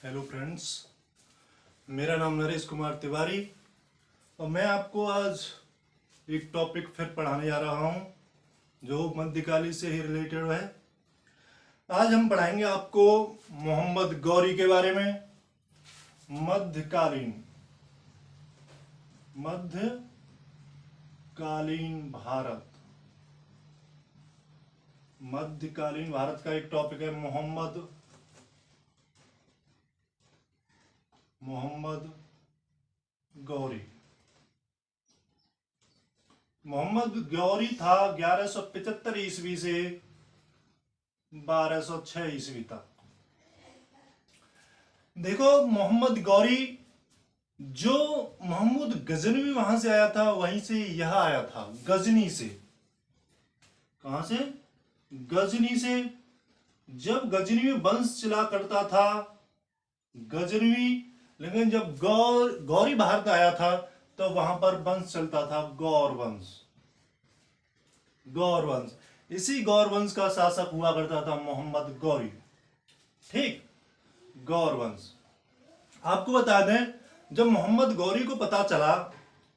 Hello friends, मेरा नाम नरेश कुमार तिवारी और मैं आपको आज एक टॉपिक फिर पढ़ाने जा रहा हूं जो मध्यकालीन से ही रिलेटेड है। आज हम पढ़ाएंगे आपको मोहम्मद गौरी के बारे में। मध्यकालीन मध्यकालीन भारत का एक टॉपिक है मोहम्मद गौरी। मोहम्मद गौरी था 1175 ईस्वी से 1206 ईस्वी तक। देखो, मोहम्मद गौरी जो महमूद गजनवी वहां से आया था, वहीं से यह आया था, गजनी से। कहां से? गजनी से। जब गजनवी वंश चला करता था गजनवी, लेकिन जब गौरी भारत आया था तो वहां पर वंश चलता था गौर वंश। इसी गौर वंश का शासक हुआ करता था मोहम्मद गौरी। ठीक, गौर वंश। आपको बता दें, जब मोहम्मद गौरी को पता चला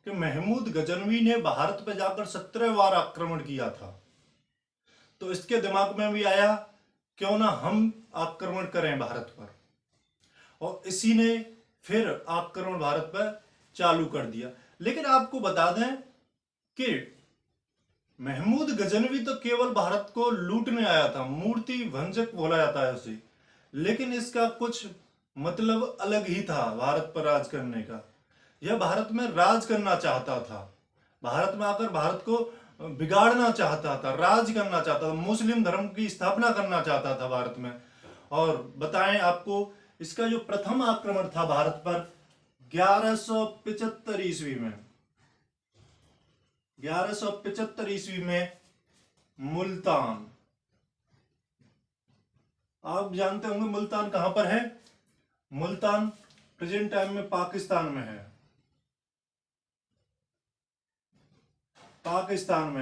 कि महमूद गजनवी ने भारत पर जाकर 17 बार आक्रमण किया था, तो इसके दिमाग में भी आया क्यों ना हम आक्रमण करें भारत पर, और इसी ने फिर आक्रमण भारत पर चालू कर दिया। लेकिन आपको बता दें कि महमूद गजनवी तो केवल भारत को लूटने आया था, मूर्ति भंजक बोला जाता है उसे, लेकिन इसका कुछ मतलब अलग ही था भारत पर राज करने का। यह भारत में राज करना चाहता था, भारत में आकर भारत को बिगाड़ना चाहता था, राज करना चाहता था, मुस्लिम धर्म की स्थापना करना चाहता था भारत में। और बताएं आपको, इसका जो प्रथम आक्रमण था भारत पर 1175 ईस्वी में। 1175 ईस्वी में मुल्तान। आप जानते होंगे मुल्तान कहां पर है? मुल्तान प्रेजेंट टाइम में पाकिस्तान में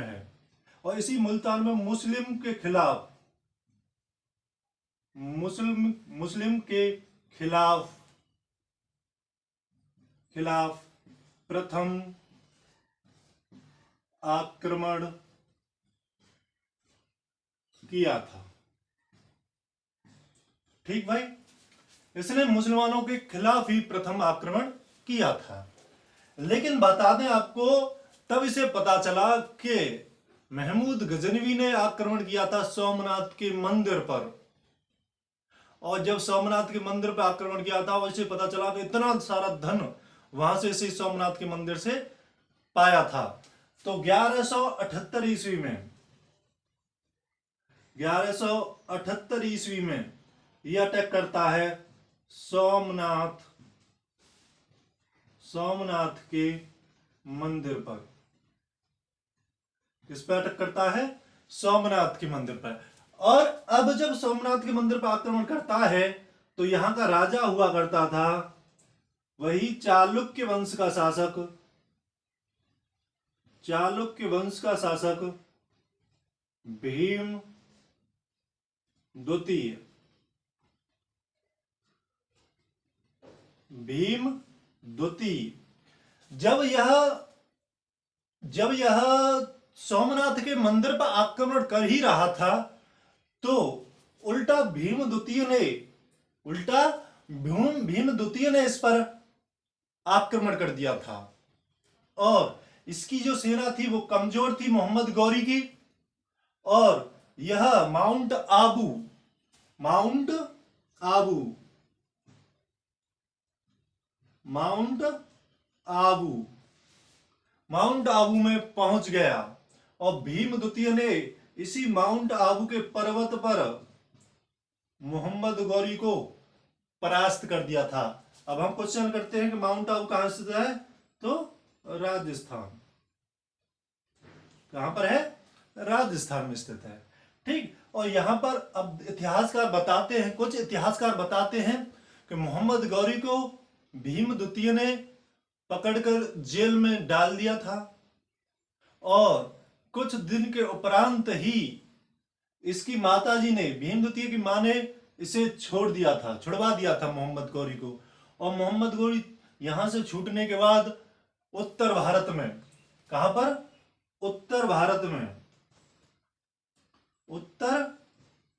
है। और इसी मुल्तान में मुस्लिम के खिलाफ प्रथम आक्रमण किया था। ठीक भाई, इसने मुसलमानों के खिलाफ ही प्रथम आक्रमण किया था। लेकिन बता दें आपको, तब इसे पता चला कि महमूद गजनवी ने आक्रमण किया था सोमनाथ के मंदिर पर, और जब सोमनाथ के मंदिर पर आक्रमण किया था, वैसे पता चला कि इतना सारा धन वहां से इसी सोमनाथ के मंदिर से पाया था। तो 1178 ईस्वी में यह अटैक करता है सोमनाथ के मंदिर पर। किस पर अटैक करता है? सोमनाथ के मंदिर पर। और अब जब सोमनाथ के मंदिर पर आक्रमण करता है, तो यहां का राजा हुआ करता था वही चालुक्य वंश का शासक भीम द्वितीय। जब यह सोमनाथ के मंदिर पर आक्रमण कर ही रहा था, तो उल्टा भीम द्वितीय ने इस पर आक्रमण कर दिया था। और इसकी जो सेना थी वो कमजोर थी मोहम्मद गौरी की, और यह माउंट आबू में पहुंच गया, और भीम द्वितीय ने इसी माउंट आबू के पर्वत पर मोहम्मद गौरी को परास्त कर दिया था। अब हम क्वेश्चन करते हैं कि माउंट आबू कहां स्थित है? तो राजस्थान। कहां पर है? राजस्थान में स्थित है। ठीक, और यहां पर अब कुछ इतिहासकार बताते हैं कि मोहम्मद गौरी को भीम द्वितीय ने पकड़कर जेल में डाल दिया था, और कुछ दिन के उपरांत ही इसकी माताजी ने, भीम द्वितीय की मां ने इसे छोड़ दिया था, छुड़वा दिया था मोहम्मद गौरी को। और मोहम्मद गौरी यहां से छूटने के बाद उत्तर भारत में, कहां पर, उत्तर भारत में, उत्तर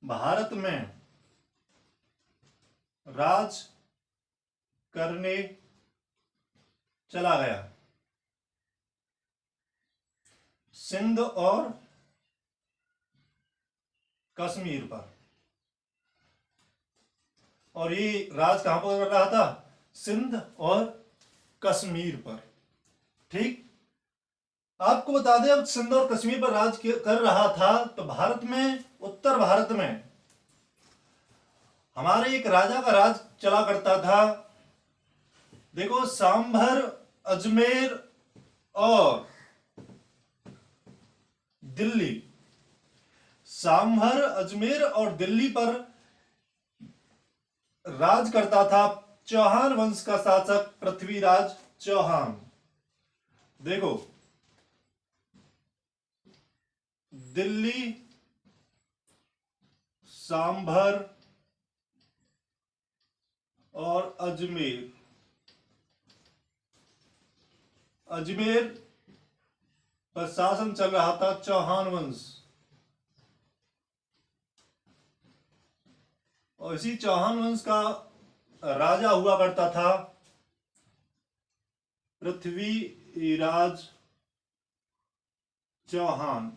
भारत में राज करने चला गया। सिंध और कश्मीर पर। और ये राज कहां पर कर रहा था, सिंध और कश्मीर पर। ठीक, आपको बता दें, अब सिंध और कश्मीर पर राज कर रहा था, तो भारत में, उत्तर भारत में हमारे एक राजा का राज चला करता था। देखो, सांभर, अजमेर और दिल्ली, सांभर, अजमेर और दिल्ली पर राज करता था चौहान वंश का शासक पृथ्वीराज चौहान। देखो, दिल्ली, सांभर और अजमेर, अजमेर पर शासन चल रहा था चौहान वंश। और इसी चौहान वंश का राजा हुआ करता था पृथ्वीराज चौहान।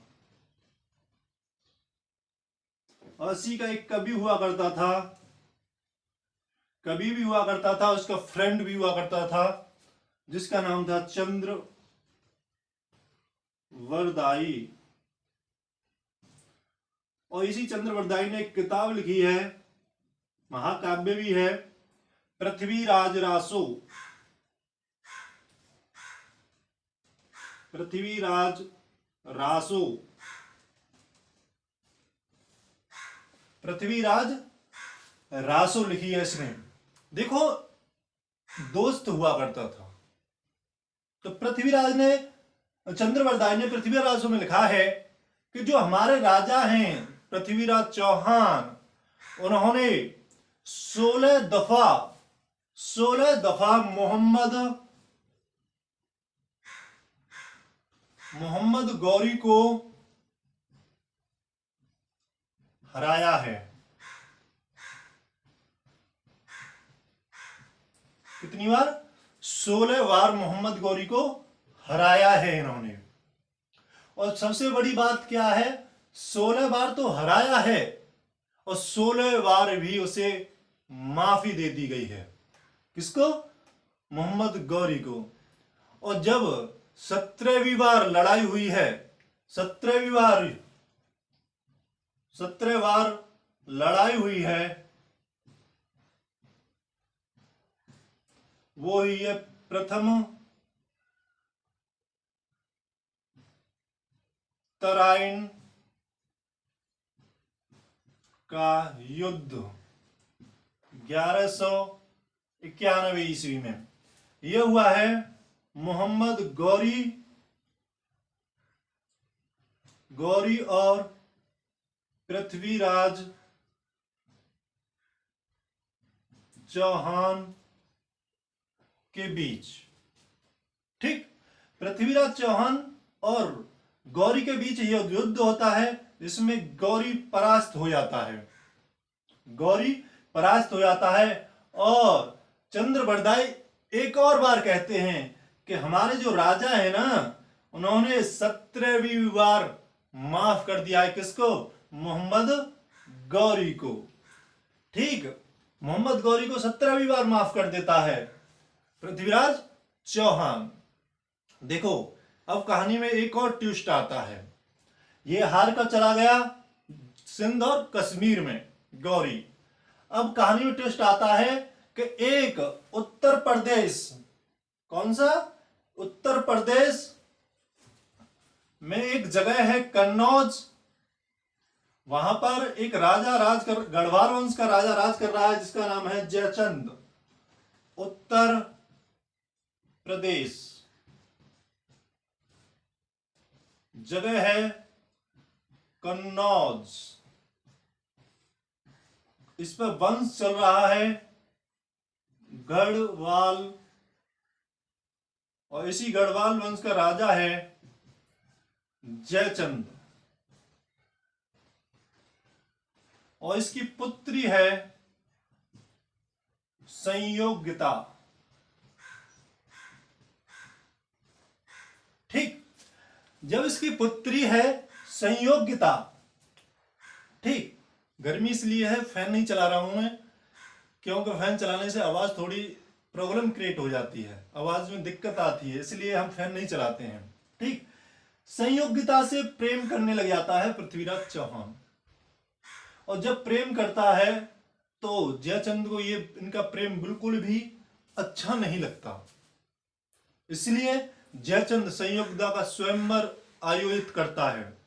और इसी का एक कवि हुआ करता था, कवि भी हुआ करता था, उसका फ्रेंड भी हुआ करता था, जिसका नाम था चंद्रवरदाई। और इसी चंद्रवरदाई ने एक किताब लिखी है, महाकाव्य भी है, पृथ्वीराज रासो। पृथ्वीराज रासो, पृथ्वीराज रासो लिखी है इसने। देखो, दोस्त हुआ करता था। तो पृथ्वीराज ने, चंद्रवरदाई ने पृथ्वीराज रासो में लिखा है कि जो हमारे राजा हैं पृथ्वीराज चौहान, उन्होंने 16 दफा मोहम्मद गौरी को हराया है। कितनी बार? 16 बार मोहम्मद गौरी को हराया है इन्होंने। और सबसे बड़ी बात क्या है, 16 बार तो हराया है और 16 बार भी उसे माफी दे दी गई है। किसको? मोहम्मद गौरी को। और जब 17वीं बार लड़ाई हुई है, 17 बार लड़ाई हुई है, वो ही है प्रथम तराइन का युद्ध 1191 ईस्वी में। यह हुआ है मोहम्मद गौरी और पृथ्वीराज चौहान के बीच। ठीक, पृथ्वीराज चौहान और गौरी के बीच यह युद्ध होता है, जिसमें गौरी परास्त हो जाता है, गौरी परास्त हो जाता है। और चंद्रवरदाई एक और बार कहते हैं कि हमारे जो राजा है ना, उन्होंने 17वीं बार माफ कर दिया है। किसको? मोहम्मद गौरी को। ठीक, मोहम्मद गौरी को 17वीं बार माफ कर देता है पृथ्वीराज चौहान। देखो, अब कहानी में एक और ट्विस्ट आता है। ये हार कर चला गया सिंध और कश्मीर में गौरी। अब कहानी में ट्विस्ट आता है कि एक उत्तर प्रदेश, कौन सा? उत्तर प्रदेश में एक जगह है कन्नौज, वहां पर एक राजा गढ़वाल वंश का राजा राज कर रहा है, जिसका नाम है जयचंद। उत्तर प्रदेश जगह है कन्नौज। इस पर वंश चल रहा है गढ़वाल, और इसी गढ़वाल वंश का राजा है जयचंद, और इसकी पुत्री है संयोगिता। ठीक, जब इसकी पुत्री है संयोगिता, ठीक, गर्मी इसलिए है फैन नहीं चला रहा हूं मैं, क्योंकि फैन चलाने से आवाज थोड़ी प्रॉब्लम क्रिएट हो जाती है, आवाज में दिक्कत आती है, इसलिए हम फैन नहीं चलाते हैं। ठीक, संयोगिता से प्रेम करने लग जाता है पृथ्वीराज चौहान, और जब प्रेम करता है तो जयचंद को ये इनका प्रेम बिल्कुल भी अच्छा नहीं लगता, इसलिए जयचंद संयोगिता का स्वयंवर आयोजित करता है,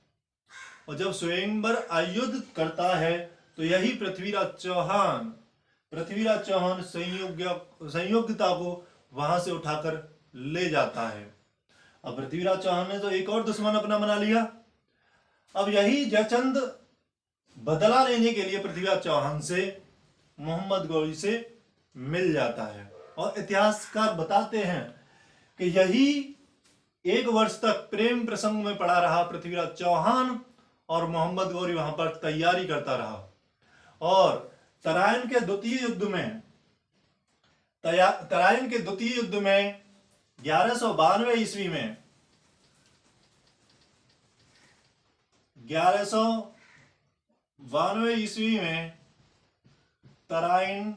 और जब स्वयंवर आयोजित करता है तो यही पृथ्वीराज चौहान संयोगिता को वहां से उठाकर ले जाता है। अब पृथ्वीराज चौहान ने तो एक और दुश्मन अपना बना लिया। अब यही जयचंद बदला लेने के लिए पृथ्वीराज चौहान से मोहम्मद गौरी से मिल जाता है, और इतिहासकार बताते हैं कि यही 1 वर्ष तक प्रेम प्रसंग में पड़ा रहा पृथ्वीराज चौहान, और मोहम्मद गौरी वहां पर तैयारी करता रहा, और तराइन के द्वितीय युद्ध में 1192 ईस्वी में 1192 ईस्वी में तराइन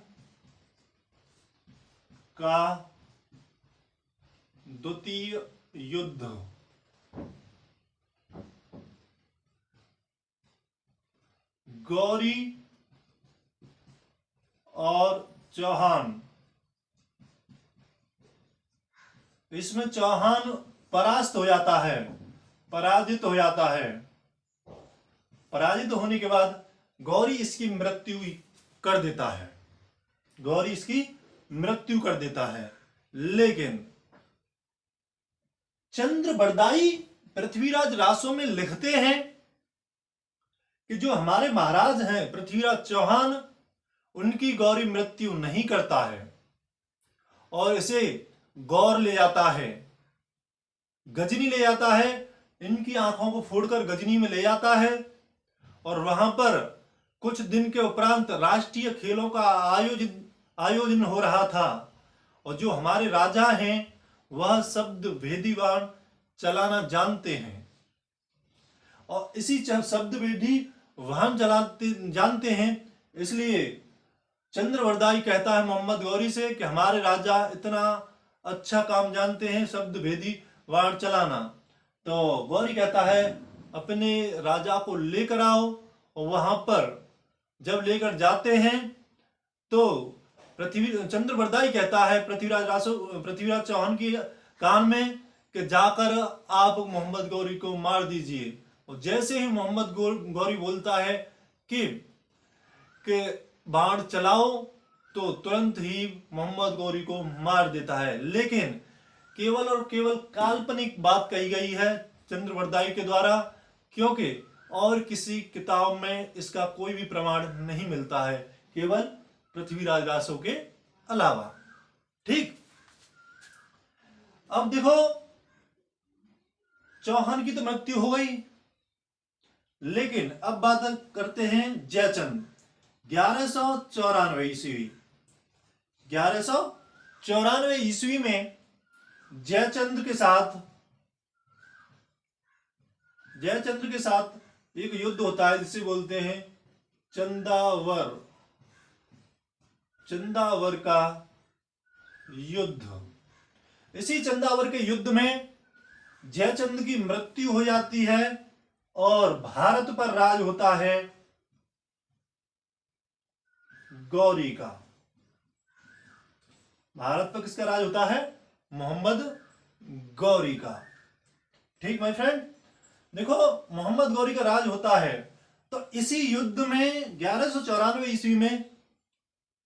का द्वितीय युद्ध गौरी और चौहान, इसमें चौहान पराजित हो जाता है। पराजित होने के बाद गौरी इसकी मृत्यु कर देता है। लेकिन चंद्रबरदाई पृथ्वीराज रासों में लिखते हैं कि जो हमारे महाराज हैं पृथ्वीराज चौहान, उनकी गौरी मृत्यु नहीं करता है, और इसे गौर ले जाता है, गजनी ले जाता है, इनकी आंखों को फोड़कर गजनी में ले जाता है, और वहां पर कुछ दिन के उपरांत राष्ट्रीय खेलों का आयोजन हो रहा था, और जो हमारे राजा हैं वह शब्द भेदी बाण चलाना जानते हैं, और इसी शब्द भेदी वाहन जानते हैं, इसलिए चंद्रबरदाई कहता है मोहम्मद गौरी से कि हमारे राजा इतना अच्छा काम जानते हैं शब्द भेदी वाहन चलाना। तो गौरी कहता है अपने राजा को लेकर आओ, और वहां पर जब लेकर जाते हैं तो चंद्रबरदाई कहता है पृथ्वीराज चौहान की कान में कि जाकर आप मोहम्मद गौरी को मार दीजिए, और जैसे ही मोहम्मद गौरी बोलता है कि बाण चलाओ, तो तुरंत ही मोहम्मद गौरी को मार देता है। लेकिन केवल और केवल काल्पनिक बात कही गई है चंद्रबरदाई के द्वारा, क्योंकि और किसी किताब में इसका कोई भी प्रमाण नहीं मिलता है, केवल पृथ्वीराज रासो के अलावा। ठीक, अब देखो चौहान की तो मृत्यु हो गई, लेकिन अब बात करते हैं जयचंद। 1194 ईस्वी 1194 ईस्वी में जयचंद के साथ एक युद्ध होता है जिसे बोलते हैं चंदावर का युद्ध। इसी चंदावर के युद्ध में जयचंद की मृत्यु हो जाती है, और भारत पर राज होता है गौरी का। भारत पर किसका राज होता है? मोहम्मद गौरी का। ठीक माय फ्रेंड, देखो मोहम्मद गौरी का राज होता है। तो इसी युद्ध में 1194 ईस्वी में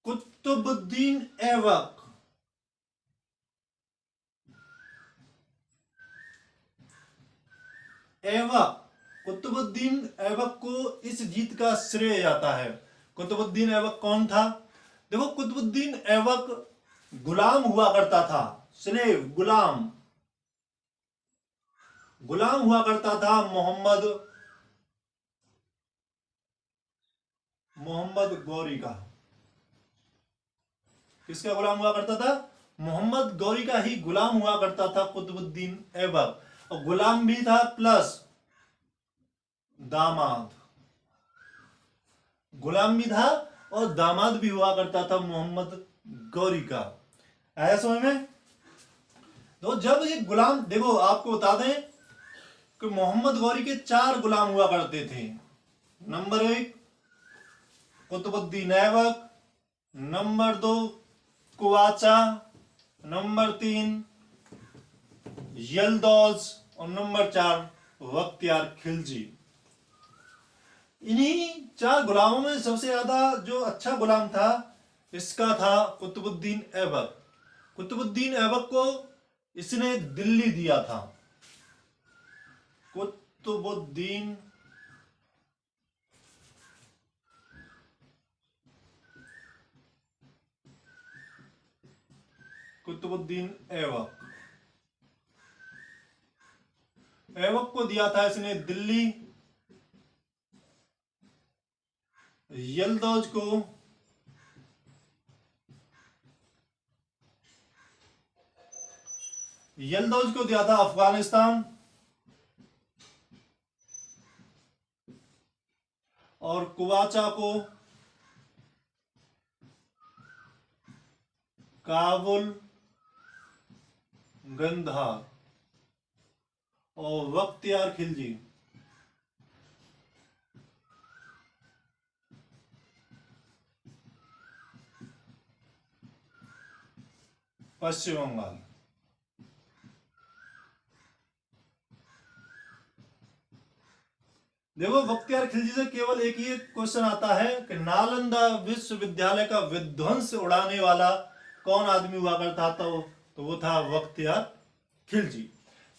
कुतुबुद्दीन ऐबक कुतुबुद्दीन ऐबक को इस जीत का श्रेय जाता है। कुतुबुद्दीन ऐबक कौन था? देखो, कुतुबुद्दीन ऐबक गुलाम हुआ करता था, स्लेव, गुलाम हुआ करता था मोहम्मद गौरी का। किसका गुलाम हुआ करता था? मोहम्मद गौरी का ही गुलाम हुआ करता था कुतुबुद्दीन ऐबक, और गुलाम भी था प्लस दामाद। गुलाम भी था और दामाद भी हुआ करता था मोहम्मद गौरी का। आया समझ में? तो जब ये गुलाम, देखो आपको बता दें कि मोहम्मद गौरी के 4 गुलाम हुआ करते थे। Number 1 Qutubuddin Aibak, number 2 Qabacha, number 3 Yalduz, और नंबर 4 बख्तियार खिलजी। इन्हीं 4 गुलामों में सबसे ज्यादा जो अच्छा गुलाम था, इसका था कुतुबुद्दीन ऐबक। कुतुबुद्दीन ऐबक को इसने दिल्ली दिया था। कुतुबुद्दीन ऐबक को दिया था इसने दिल्ली। यलदौज को दिया था अफगानिस्तान, और कुवाचा को काबुल, गंधार, और बख्तियार खिलजी पश्चिम बंगाल। देखो, बख्तियार खिलजी से केवल एक ही क्वेश्चन आता है कि नालंदा विश्वविद्यालय का विध्वंस उड़ाने वाला कौन आदमी हुआ करता था? तो वो था बख्तियार खिलजी।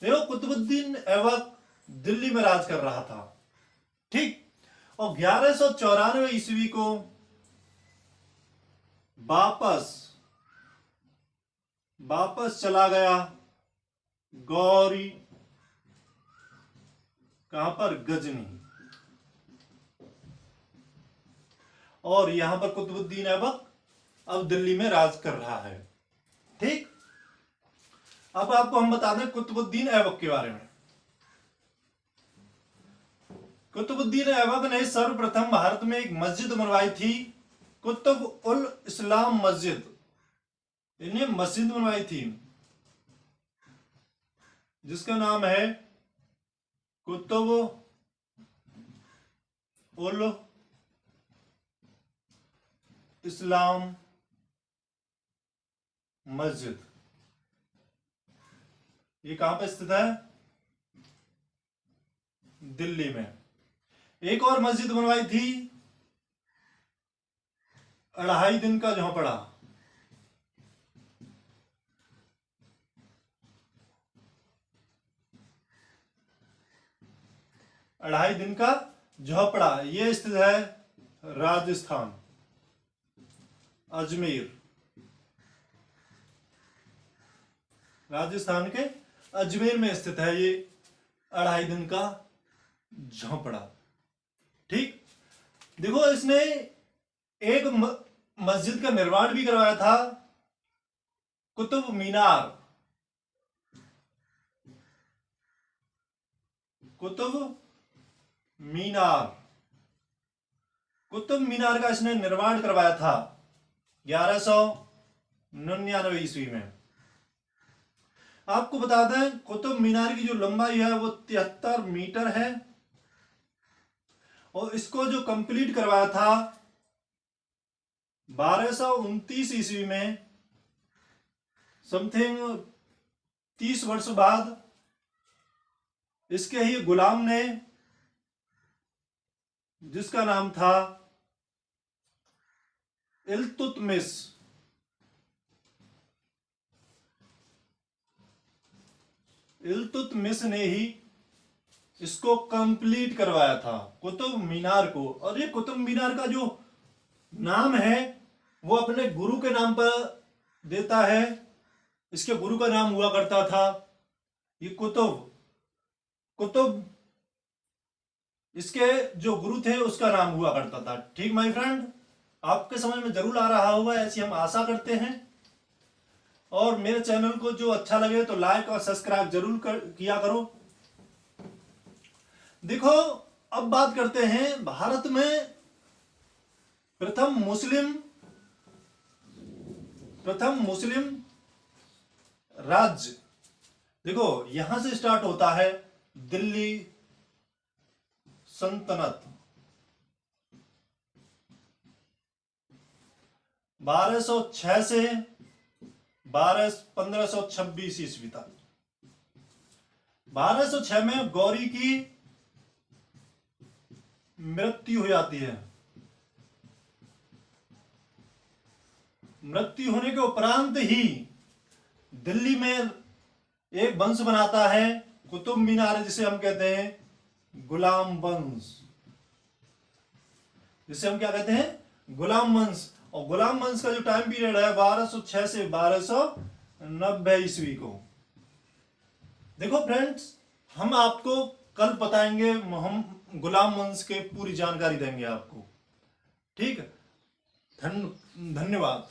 देखो, कुतुबुद्दीन ऐबक दिल्ली में राज कर रहा था, ठीक। और 1194 ईस्वी को वापस चला गया गौरी, कहां पर? गजनी। और यहां पर कुतुबुद्दीन ऐबक अब दिल्ली में राज कर रहा है, ठीक। अब आपको हम बता दें कुतुबुद्दीन ऐबक के बारे में। कुतुबुद्दीन ऐबक ने सर्वप्रथम भारत में एक मस्जिद बनवाई थी, कुतुब उल इस्लाम मस्जिद। इन्हें मस्जिद बनवाई थी जिसका नाम है कुतुब उल इस्लाम मस्जिद। ये कहां पर स्थित है? दिल्ली में। एक और मस्जिद बनवाई थी, 2.5 दिन का झोंपड़ा। अढ़ाई दिन का झोपड़ा, ये स्थित है राजस्थान, अजमेर। राजस्थान के अजमेर में स्थित है ये 2.5 दिन का झोंपड़ा, ठीक। देखो, इसने एक मस्जिद का निर्माण भी करवाया था, कुतुब मीनार। कुतुब मीनार का इसने निर्माण करवाया था 1199 ईस्वी में। आपको बता दें कुतुब मीनार की जो लंबाई है वो 73 मीटर है, और इसको जो कंप्लीट करवाया था 1229 ईस्वी में, समथिंग 30 वर्ष बाद इसके ही गुलाम ने, जिसका नाम था इल्तुतमिश ने ही इसको कंप्लीट करवाया था, कुतुब मीनार को। और ये कुतुब मीनार का जो नाम है वो अपने गुरु के नाम पर देता है। इसके गुरु का नाम हुआ करता था ये कुतुब। कुतुब इसके जो गुरु थे उसका नाम हुआ करता था। ठीक माय फ्रेंड, आपके समझ में जरूर आ रहा होगा, ऐसी हम आशा करते हैं। और मेरे चैनल को जो अच्छा लगे तो लाइक और सब्सक्राइब जरूर किया करो। देखो, अब बात करते हैं भारत में प्रथम मुस्लिम राज्य। देखो, यहां से स्टार्ट होता है दिल्ली सल्तनत 1206 से 1526 ईस्वी तक। 1206 में गौरी की मृत्यु हो जाती है। मृत्यु होने के उपरांत ही दिल्ली में एक वंश बनाता है कुतुब मीनार, जिसे हम कहते हैं गुलाम वंश। जिसे हम क्या कहते हैं? गुलाम वंश। और गुलाम वंश का जो टाइम पीरियड है 1206 से 1290 ईस्वी को। देखो फ्रेंड्स, हम आपको कल बताएंगे, हम गुलाम वंश के पूरी जानकारी देंगे आपको। ठीक है, धन्यवाद।